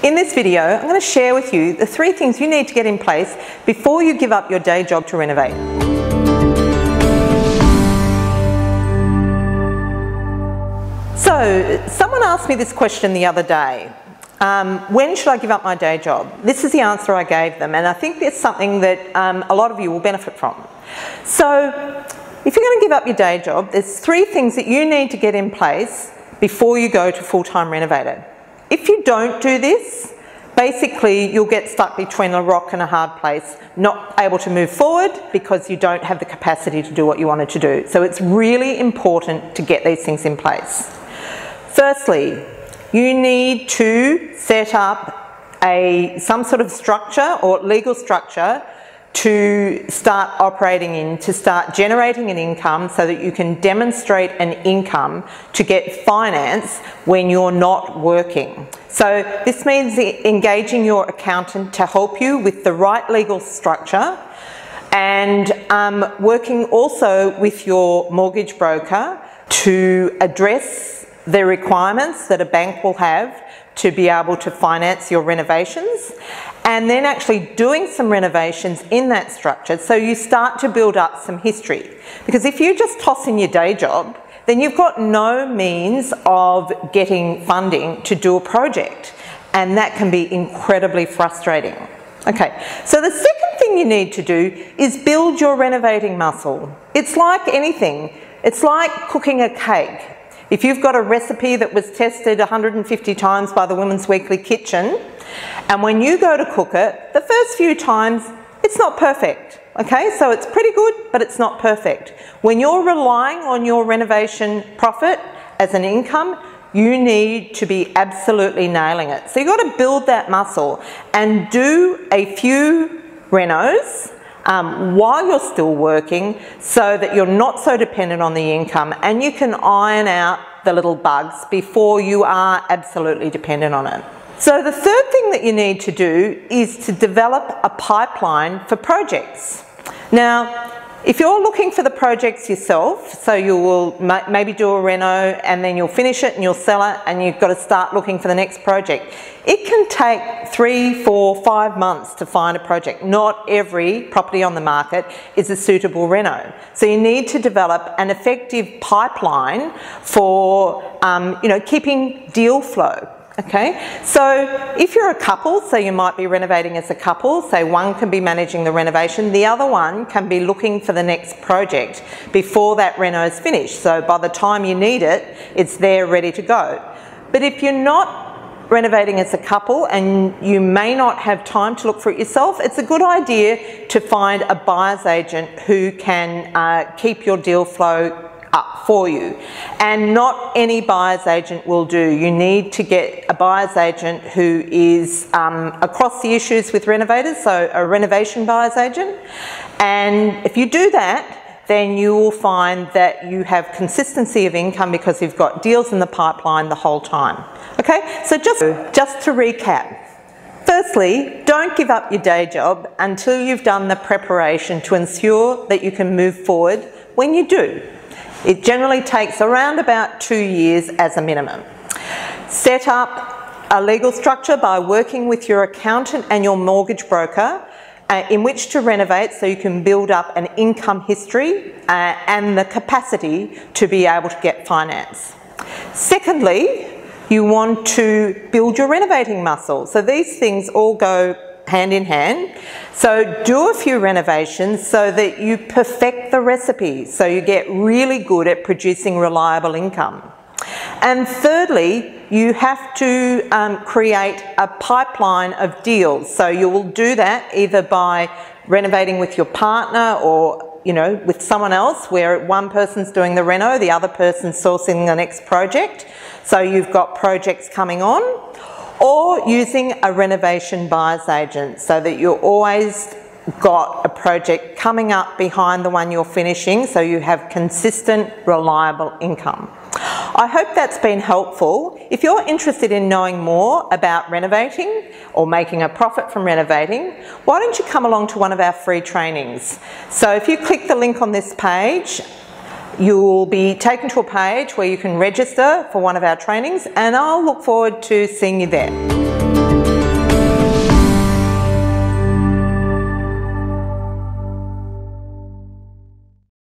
In this video, I'm going to share with you the 3 things you need to get in place before you give up your day job to renovate. So, someone asked me this question the other day. When should I give up my day job? This is the answer I gave them, and I think it's something that a lot of you will benefit from. So, if you're going to give up your day job, there's 3 things that you need to get in place before you go to full-time renovator. If you don't do this, basically you'll get stuck between a rock and a hard place, not able to move forward because you don't have the capacity to do what you wanted to do. So it's really important to get these things in place. Firstly, you need to set up some sort of structure or legal structure to start operating in, to start generating an income so that you can demonstrate an income to get finance when you're not working. So this means engaging your accountant to help you with the right legal structure and working also with your mortgage broker to address the requirements that a bank will have to be able to finance your renovations, and then actually doing some renovations in that structure so you start to build up some history. Because if you just toss in your day job, then you've got no means of getting funding to do a project, and that can be incredibly frustrating. Okay, so the second thing you need to do is build your renovating muscle. It's like anything. It's like cooking a cake. If you've got a recipe that was tested 150 times by the Women's Weekly Kitchen, and when you go to cook it, the first few times, it's not perfect, okay? So it's pretty good, but it's not perfect. When you're relying on your renovation profit as an income, you need to be absolutely nailing it. So you've got to build that muscle and do a few renos while you're still working so that you're not so dependent on the income and you can iron out the little bugs before you are absolutely dependent on it. So the third thing that you need to do is to develop a pipeline for projects. Now, if you're looking for the projects yourself, so you will maybe do a reno and then you'll finish it and you'll sell it and you've got to start looking for the next project. It can take 3, 4, 5 months to find a project. Not every property on the market is a suitable reno. So you need to develop an effective pipeline for keeping deal flow. Okay, so if you're a couple, so you might be renovating as a couple, say one can be managing the renovation, the other one can be looking for the next project before that reno is finished. So by the time you need it, it's there ready to go. But if you're not renovating as a couple and you may not have time to look for it yourself, it's a good idea to find a buyer's agent who can keep your deal flow up for you. And not any buyer's agent will do. You need to get a buyer's agent who is across the issues with renovators, so a renovation buyer's agent. And if you do that, then you will find that you have consistency of income because you've got deals in the pipeline the whole time. Okay, so just to recap. Firstly, don't give up your day job until you've done the preparation to ensure that you can move forward when you do. It generally takes around about 2 years as a minimum. Set up a legal structure by working with your accountant and your mortgage broker in which to renovate so you can build up an income history and the capacity to be able to get finance. Secondly, you want to build your renovating muscle. So these things all go hand in hand. So do a few renovations so that you perfect the recipe, so you get really good at producing reliable income. And thirdly, you have to create a pipeline of deals. So you will do that either by renovating with your partner or with someone else where one person's doing the reno, the other person's sourcing the next project. So you've got projects coming on, or using a renovation buyer's agent so that you're always got a project coming up behind the one you're finishing so you have consistent, reliable income. I hope that's been helpful. If you're interested in knowing more about renovating or making a profit from renovating, why don't you come along to one of our free trainings? So if you click the link on this page, you'll be taken to a page where you can register for one of our trainings, and I'll look forward to seeing you there.